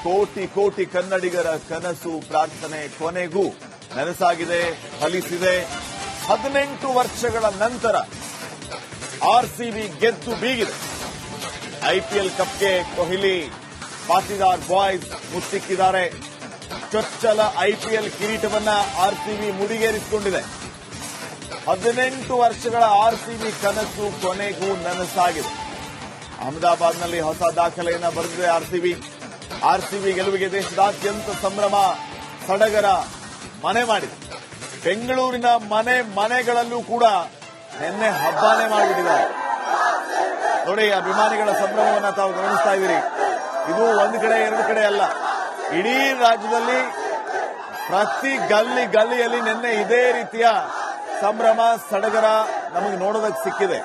ಕೋಟಿ ಕೋಟಿ ಕನ್ನಡಿಗರ ಕನಸು ಪ್ರಾರ್ಥನೆ ಕೊನೆಗೂ ನನಸಾಗಿದೆ, ಫಲಿಸಿದೆ. 18 ವರ್ಷಗಳ ನಂತರ ಆರ್ಸಿಬಿ ಗೆದ್ದು ಬೀಗಿದೆ. ಐಪಿಎಲ್ ಕಪ್ಗೆ ಕೊಹ್ಲಿ ಪಾಟಿದಾರ್ ಬಾಯ್ಸ್ ಮುತ್ತಿಕ್ಕಿದ್ದಾರೆ. ಚೊಚ್ಚಲ ಐಪಿಎಲ್ ಕಿರೀಟವನ್ನ ಆರ್ಸಿಬಿ ಮುಡಿಗೇರಿಸಿಕೊಂಡಿದೆ. 18 ವರ್ಷಗಳ ಆರ್ಸಿಬಿ ಕನಸು ಕೊನೆಗೂ ನನಸಾಗಿದೆ. ಅಹಮದಾಬಾದ್ನಲ್ಲಿ ಹೊಸ ದಾಖಲೆಯನ್ನ ಬರೆದಿದೆ ಆರ್ಸಿಬಿ ಗೆಲುವಿಗೆ ದೇಶದಾದ್ಯಂತ ಸಂಭ್ರಮ ಸಡಗರ ಮನೆ ಮಾಡಿದೆ. ಬೆಂಗಳೂರಿನ ಮನೆಗಳಲ್ಲೂ ಕೂಡ ನಿನ್ನೆ ಹಬ್ಬನೇ ಮಾಡಿಬಿಟ್ಟಿದ್ದಾರೆ. ನೋಡಿ, ಅಭಿಮಾನಿಗಳ ಸಂಭ್ರಮವನ್ನ ತಾವು ಗಮನಿಸ್ತಾ ಇದ್ದೀರಿ. ಇದು ಒಂದು ಕಡೆ ಎರಡು ಕಡೆ ಅಲ್ಲ, ಇಡೀ ರಾಜ್ಯದಲ್ಲಿ ಪ್ರತಿ ಗಲ್ಲಿಯಲ್ಲಿ ನಿನ್ನೆ ಇದೇ ರೀತಿಯ ಸಂಭ್ರಮ ಸಡಗರ ನಮಗೆ ನೋಡೋದಕ್ಕೆ ಸಿಕ್ಕಿದೆ.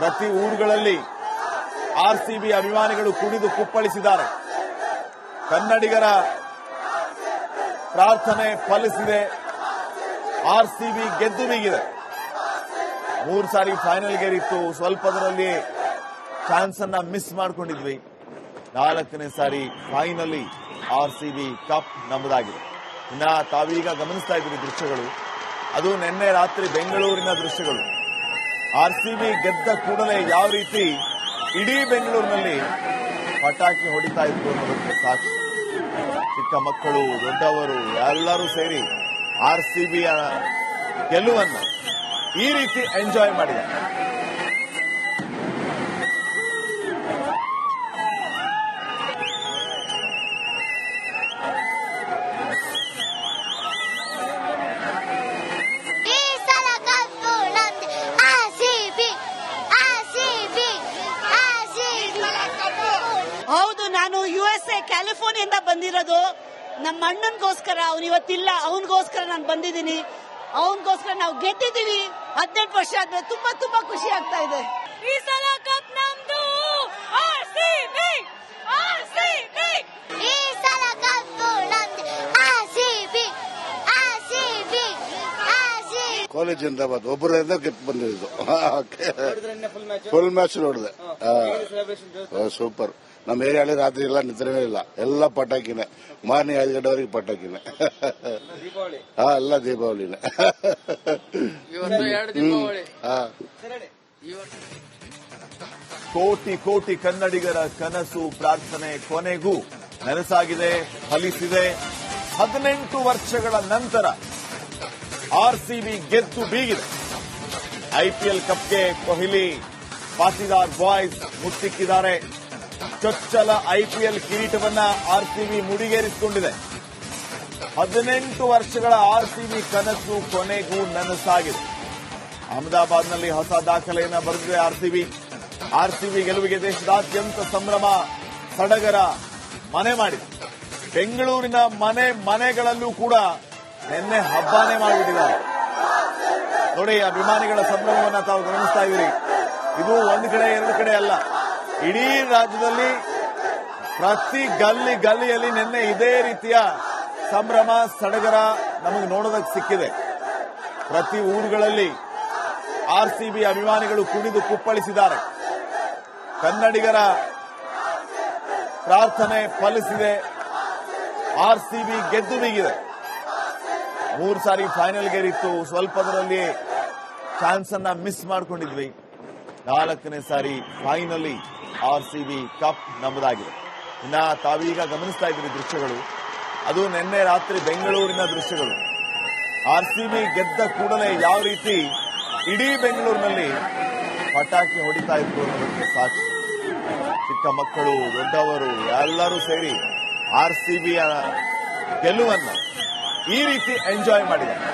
ಪ್ರತಿ ಊರುಗಳಲ್ಲಿ ಆರ್ಸಿಬಿ ಅಭಿಮಾನಿಗಳು ಕುಣಿದು ಕುಪ್ಪಳಿಸಿದ್ದಾರೆ. ಕನ್ನಡಿಗರ ಪ್ರಾರ್ಥನೆ ಫಲಿಸಿದೆ. ಆರ್ಸಿಬಿ ಗೆದ್ದು ಬೀಗಿದೆ. 3 ಸಾರಿ ಫೈನಲ್ಗೇರಿತ್ತು. ಸ್ವಲ್ಪದರಲ್ಲಿ ಚಾನ್ಸ್ ಅನ್ನ ಮಿಸ್ ಮಾಡಿಕೊಂಡಿದ್ವಿ. 4ನೇ ಸಾರಿ ಫೈನಲಿ ಆರ್ಸಿಬಿ ಕಪ್ ನಮ್ಮದಾಗಿದೆ. ಇನ್ನ ತಾವೀಗ ಗಮನಿಸ್ತಾ ಇದ್ದೀರಿ ದೃಶ್ಯಗಳು, ಅದು ನಿನ್ನೆ ರಾತ್ರಿ ಬೆಂಗಳೂರಿನ ದೃಶ್ಯಗಳು. ಆರ್ಸಿಬಿ ಗೆದ್ದ ಕೂಡಲೇ ಯಾವ ರೀತಿ ಇಡೀ ಬೆಂಗಳೂರಿನಲ್ಲಿ ಪಟಾಕಿ ಹೊಡಿತಾ ಇತ್ತು ಅನ್ನೋದಕ್ಕೆ ಸಾಕ್ಷಿ. ಚಿಕ್ಕ ಮಕ್ಕಳು, ದೊಡ್ಡವರು ಎಲ್ಲರೂ ಸೇರಿ ಆರ್ಸಿಬಿಯ ಗೆಲುವನ್ನು ಈ ರೀತಿ ಎಂಜಾಯ್ ಮಾಡಿದ್ದಾರೆ. ಹೌದು, ನಾನು USA ಕ್ಯಾಲಿಫೋರ್ನಿಯಿಂದ ಬಂದಿರೋದು. ನಮ್ಮ ಅಣ್ಣನಿಗೋಸ್ಕರ, ಅವನು ಇವತ್ತಿಲ್ಲ, ಅವನಿಗೋಸ್ಕರ ನಾನು ಬಂದಿದ್ದೀನಿ. ಅವನಿಗೋಸ್ಕರ ನಾವು ಗೆದ್ದಿದ್ದೀವಿ. 18 ವರ್ಷ ಆದ್ಮೇಲೆ ತುಂಬಾ ತುಂಬಾ ಖುಷಿ ಆಗ್ತಾ ಇದೆ. ಈ ಸಲ ಕಪ್ ನಮ್ದು, ಆರ್ಸಿಬಿ ಆರ್ಸಿಬಿ ಈ ಸಲ ಕಪ್ ನಮ್ದು, ಆರ್ಸಿಬಿ ಆರ್ಸಿಬಿ ಆರ್ಸಿಬಿ. ಕೊಹ್ಲಿ ಜಿಂದಾಬಾದ್ ಒಬ್ಬರಿಂದ ಗೆದ್ದು ಬಂದಿದ್ದು. ಫುಲ್ ಮ್ಯಾಚ್ ನೋಡಿದೆ. ಸೂಪರ್. ನಮ್ಮ ಏರಿಯಾಳಿ ರಾತ್ರಿ ಎಲ್ಲ ನಿದ್ರೆನೇ ಇಲ್ಲ, ಎಲ್ಲ ಪಟಾಕಿನೇ. ಮಾರ್ನಿಂಗ್ 5 ಗಂಟೆವರೆಗೆ ಪಟಾಕಿನೇ. ಎಲ್ಲ ದೀಪಾವಳಿನೇ. ಕೋಟಿ ಕೋಟಿ ಕನ್ನಡಿಗರ ಕನಸು ಪ್ರಾರ್ಥನೆ ಕೊನೆಗೂ ನನಸಾಗಿದೆ, ಫಲಿಸಿದೆ. 18 ವರ್ಷಗಳ ನಂತರ ಆರ್ಸಿಬಿ ಗೆದ್ದು ಬೀಗಿದೆ. ಐಪಿಎಲ್ ಕಪ್ಗೆ ಕೊಹ್ಲಿ ಪಾಟಿದಾರ್ ಬಾಯ್ಸ್ ಮುತ್ತಿಕ್ಕಿದ್ದಾರೆ. ಚೊಚ್ಚಲ ಐಪಿಎಲ್ ಕಿರೀಟವನ್ನ ಆರ್ಸಿಬಿ ಮುಡಿಗೇರಿಸಿಕೊಂಡಿದೆ. 18 ವರ್ಷಗಳ ಆರ್ಸಿಬಿ ಕನಸು ಕೊನೆಗೂ ನನಸಾಗಿದೆ. ಅಹಮದಾಬಾದ್ನಲ್ಲಿ ಹೊಸ ದಾಖಲೆಯನ್ನ ಬರೆದಿದೆ ಆರ್ಸಿಬಿ ಗೆಲುವಿಗೆ ದೇಶದಾದ್ಯಂತ ಸಂಭ್ರಮ ಸಡಗರ ಮನೆ ಮಾಡಿದೆ. ಬೆಂಗಳೂರಿನ ಮನೆಗಳಲ್ಲೂ ಕೂಡ ನಿನ್ನೆ ಹಬ್ಬನೇ ಮಾಡಿಬಿಟ್ಟಿದ್ದಾರೆ. ನೋಡಿ, ಅಭಿಮಾನಿಗಳ ಸಂಭ್ರಮವನ್ನ ತಾವು ಗಮನಿಸ್ತಾ ಇದ್ದೀರಿ. ಇದು ಒಂದು ಕಡೆ ಎರಡು ಕಡೆ ಅಲ್ಲ, ಇಡೀ ರಾಜ್ಯದಲ್ಲಿ ಪ್ರತಿ ಗಲ್ಲಿಯಲ್ಲಿ ನಿನ್ನೆ ಇದೇ ರೀತಿಯ ಸಂಭ್ರಮ ಸಡಗರ ನಮಗೆ ನೋಡೋದಕ್ಕೆ ಸಿಕ್ಕಿದೆ. ಪ್ರತಿ ಊರುಗಳಲ್ಲಿ ಆರ್ಸಿಬಿ ಅಭಿಮಾನಿಗಳು ಕುಣಿದು ಕುಪ್ಪಳಿಸಿದ್ದಾರೆ. ಕನ್ನಡಿಗರ ಪ್ರಾರ್ಥನೆ ಫಲಿಸಿದೆ. ಆರ್ಸಿಬಿ ಗೆದ್ದು ಬೀಗಿದೆ. 3 ಸಾರಿ ಫೈನಲ್ಗೇರಿತ್ತು. ಸ್ವಲ್ಪದರಲ್ಲಿ ಚಾನ್ಸ್ ಅನ್ನ ಮಿಸ್ ಮಾಡಿಕೊಂಡಿದ್ವಿ. 4ನೇ ಸಾರಿ ಫೈನಲಿ ಆರ್ಸಿಬಿ ಕಪ್ ನಮ್ಮದಾಗಿದೆ. ಇನ್ನ ತಾವೀಗ ಗಮನಿಸ್ತಾ ಇದ್ದೀರಿ ದೃಶ್ಯಗಳು, ಅದು ನಿನ್ನೆ ರಾತ್ರಿ ಬೆಂಗಳೂರಿನ ದೃಶ್ಯಗಳು. ಆರ್ಸಿಬಿ ಗೆದ್ದ ಕೂಡಲೇ ಯಾವ ರೀತಿ ಇಡೀ ಬೆಂಗಳೂರಿನಲ್ಲಿ ಪಟಾಕಿ ಹೊಡಿತಾ ಇತ್ತು ಅನ್ನೋದಕ್ಕೆ ಸಾಕ್ಷಿ. ಚಿಕ್ಕ ಮಕ್ಕಳು, ದೊಡ್ಡವರು ಎಲ್ಲರೂ ಸೇರಿ ಆರ್ಸಿಬಿಯ ಗೆಲುವನ್ನು ಈ ರೀತಿ ಎಂಜಾಯ್ ಮಾಡಿದ್ದಾರೆ.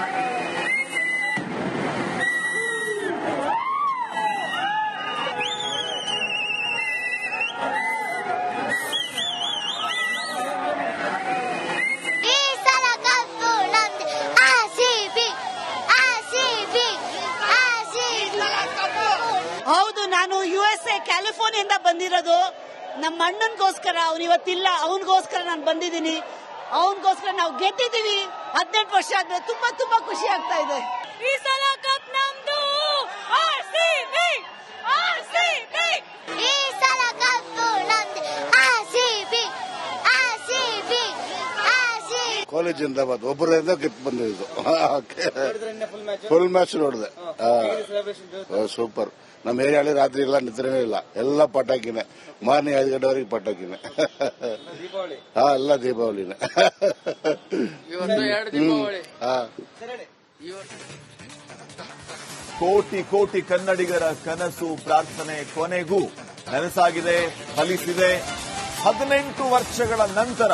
ಹೌದು, ನಾನು USA ಕ್ಯಾಲಿಫೋರ್ನಿಯಿಂದ ಬಂದಿರೋದು. ನಮ್ಮ ಅಣ್ಣನಿಗೋಸ್ಕರ, ಅವನು ಇವತ್ತಿಲ್ಲ, ಅವನಿಗೋಸ್ಕರ ನಾನು ಬಂದಿದ್ದೀನಿ. ಅವನಿಗೋಸ್ಕರ ನಾವು ಗೆದ್ದಿದ್ದೀವಿ. 18 ವರ್ಷ ಆದ್ಮೇಲೆ ತುಂಬಾ ತುಂಬಾ ಖುಷಿ ಆಗ್ತಾ ಇದೆ. ಈ ಸಲ ಕಪ್ ನಮ್ದು, ಆರ್ಸಿಬಿ ಆರ್ಸಿಬಿ ಈ ಸಲ ಕಪ್ ನಮ್ದು, ಆರ್ಸಿಬಿ ಆರ್ಸಿಬಿ. ಕೊಹ್ಲಿ ಜಿಂದಾಬಾದ್ ಒಬ್ಬರಿಂದ ಗೆದ್ದು ಬಂದಿದ್ದು ಫುಲ್ ಮ್ಯಾಚ್ ನೋಡಿದೆ ಸೂಪರ್. ನಮ್ಮ ಏರಿಯಾಳಿ ರಾತ್ರಿ ಎಲ್ಲ ನಿದ್ರೆನೇ ಇಲ್ಲ, ಎಲ್ಲ ಪಟಾಕಿನೇ, ಮಾರ್ನಿಂಗ್ 5 ಗಂಟೆವರೆಗೆ ಪಟಾಕಿನೇ. ಎಲ್ಲ ದೀಪಾವಳಿನೇ. ಕೋಟಿ ಕೋಟಿ ಕನ್ನಡಿಗರ ಕನಸು ಪ್ರಾರ್ಥನೆ ಕೊನೆಗೂ ನನಸಾಗಿದೆ, ಫಲಿಸಿದೆ. 18 ವರ್ಷಗಳ ನಂತರ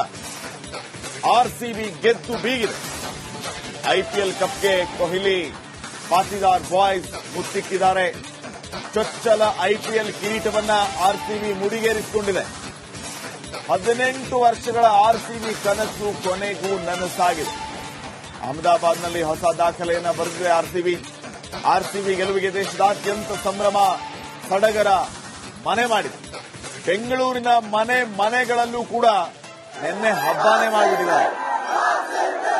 ಆರ್ಸಿಬಿ ಗೆದ್ದು ಬೀಗಿದೆ. ಐಪಿಎಲ್ ಕಪ್ಗೆ ಕೊಹ್ಲಿ ಪಾಟಿದಾರ್ ಬಾಯ್ಸ್ ಮುತ್ತಿಕ್ಕಿದ್ದಾರೆ. ಚೊಚ್ಚಲ ಐಪಿಎಲ್ ಕಿರೀಟವನ್ನ ಆರ್ಸಿಬಿ ಮುಡಿಗೇರಿಸಿಕೊಂಡಿದೆ. 18 ವರ್ಷಗಳ ಆರ್ಸಿಬಿ ಕನಸು ಕೊನೆಗೂ ನನಸಾಗಿದೆ. ಅಹಮದಾಬಾದ್ನಲ್ಲಿ ಹೊಸ ದಾಖಲೆಯನ್ನ ಬರೆದಿದೆ ಆರ್ಸಿಬಿ ಗೆಲುವಿಗೆ ದೇಶದಾದ್ಯಂತ ಸಂಭ್ರಮ ಸಡಗರ ಮನೆ ಮಾಡಿದೆ. ಬೆಂಗಳೂರಿನ ಮನೆಗಳಲ್ಲೂ ಕೂಡ ನಿನ್ನೆ ಹಬ್ಬನೇ ಮಾಡಿಬಿಟ್ಟಿದ್ದಾರೆ.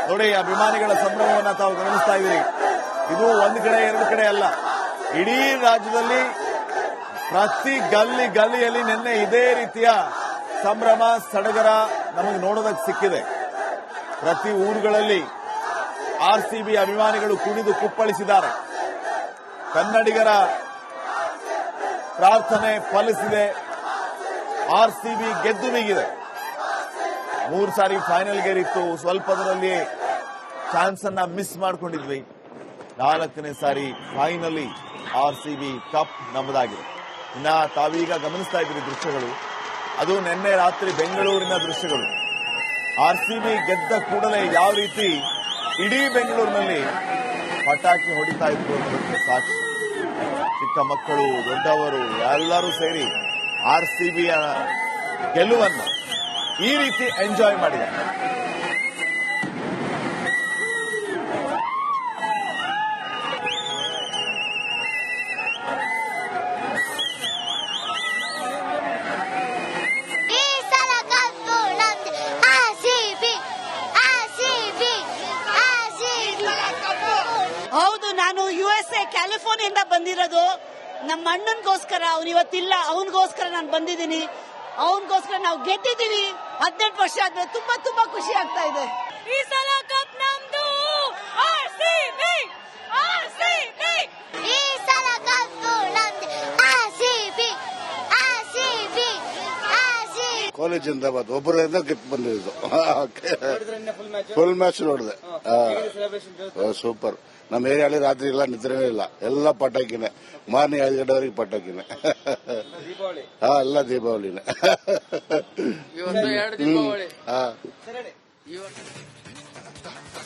ನೋಡಿ, ಅಭಿಮಾನಿಗಳ ಸಂಭ್ರಮವನ್ನು ತಾವು ಗಮನಿಸ್ತಾ ಇದ್ದೀರಿ. ಇದು ಒಂದು ಕಡೆ ಎರಡು ಕಡೆ ಅಲ್ಲ, ಇಡೀ ರಾಜ್ಯದಲ್ಲಿ ಪ್ರತಿ ಗಲ್ಲಿಯಲ್ಲಿ ನಿನ್ನೆ ಇದೇ ರೀತಿಯ ಸಂಭ್ರಮ ಸಡಗರ ನಮಗೆ ನೋಡೋದಕ್ಕೆ ಸಿಕ್ಕಿದೆ. ಪ್ರತಿ ಊರುಗಳಲ್ಲಿ ಆರ್ಸಿಬಿ ಅಭಿಮಾನಿಗಳು ಕುಣಿದು ಕುಪ್ಪಳಿಸಿದ್ದಾರೆ. ಕನ್ನಡಿಗರ ಪ್ರಾರ್ಥನೆ ಫಲಿಸಿದೆ. ಆರ್ಸಿಬಿ ಗೆದ್ದು ಬೀಗಿದೆ. 3 ಸಾರಿ ಫೈನಲ್ಗೇರಿತ್ತು. ಸ್ವಲ್ಪದರಲ್ಲಿ ಚಾನ್ಸ್ ಅನ್ನ ಮಿಸ್ ಮಾಡ್ಕೊಂಡಿದ್ವಿ. 4ನೇ ಸಾರಿ ಫೈನಲಿ ಆರ್ಸಿಬಿ ಕಪ್ ನಮ್ಮದಾಗಿದೆ. ಇನ್ನ ತಾವೀಗ ಗಮನಿಸ್ತಾ ಇದ್ದೀರಿ ದೃಶ್ಯಗಳು, ಅದು ನಿನ್ನೆ ರಾತ್ರಿ ಬೆಂಗಳೂರಿನ ದೃಶ್ಯಗಳು. ಆರ್ಸಿಬಿ ಗೆದ್ದ ಕೂಡಲೇ ಯಾವ ರೀತಿ ಇಡೀ ಬೆಂಗಳೂರಿನಲ್ಲಿ ಪಟಾಕಿ ಹೊಡಿತಾ ಇದ್ರು ಅನ್ನೋದಕ್ಕೆ ಸಾಕ್ಷಿ. ಚಿಕ್ಕ ಮಕ್ಕಳು, ದೊಡ್ಡವರು ಎಲ್ಲರೂ ಸೇರಿ ಆರ್ಸಿಬಿಯ ಗೆಲುವನ್ನು ಈ ರೀತಿ ಎಂಜಾಯ್ ಮಾಡಿದ್ದಾರೆ. ಹೌದು, ನಾನು USA ಕ್ಯಾಲಿಫೋರ್ನಿಯಿಂದ ಬಂದಿರೋದು. ನಮ್ಮ ಅಣ್ಣನ್ಗೋಸ್ಕರ, ಅವನು ಇವತ್ತಿಲ್ಲ, ಅವನಿಗೋಸ್ಕರ ನಾನು ಬಂದಿದ್ದೀನಿ. ಅವನಿಗೋಸ್ಕರ ನಾವು ಗೆದ್ದಿದ್ದೀವಿ. 18 ವರ್ಷ ಆದ್ಮೇಲೆ ತುಂಬಾ ತುಂಬಾ ಖುಷಿ ಆಗ್ತಾ ಇದೆ. ಈ ಸಲ ಕಪ್ ನಮ್ದು, ಆರ್ಸಿಬಿ, ಆರ್ಸಿಬಿ, ಈ ಸಲ ಕಪ್ ನಮ್ದು, ಆರ್ಸಿಬಿ, ಆರ್ಸಿಬಿ, ಆರ್ಸಿಬಿ. ಕೊಹ್ಲಿ ಜಿಂದಾಬಾದ್ ಒಬ್ಬರಿಂದ ಗೆದ್ದು ಬಂದಿದ್ದು ಫುಲ್ ಮ್ಯಾಚ್ ನೋಡಿದೆ ಸೂಪರ್. ನಮ್ಮ ಏರಿಯಾಳಿ ರಾತ್ರಿ ಎಲ್ಲ ನಿದ್ರೆನೇ ಇಲ್ಲ, ಎಲ್ಲ ಪಟಾಕಿನೇ, ಮಾರ್ನಿಂಗ್ 5 ಗಂಟೆವರೆಗೆ ಪಟಾಕಿನೇ. ಎಲ್ಲ ದೀಪಾವಳಿನೇ.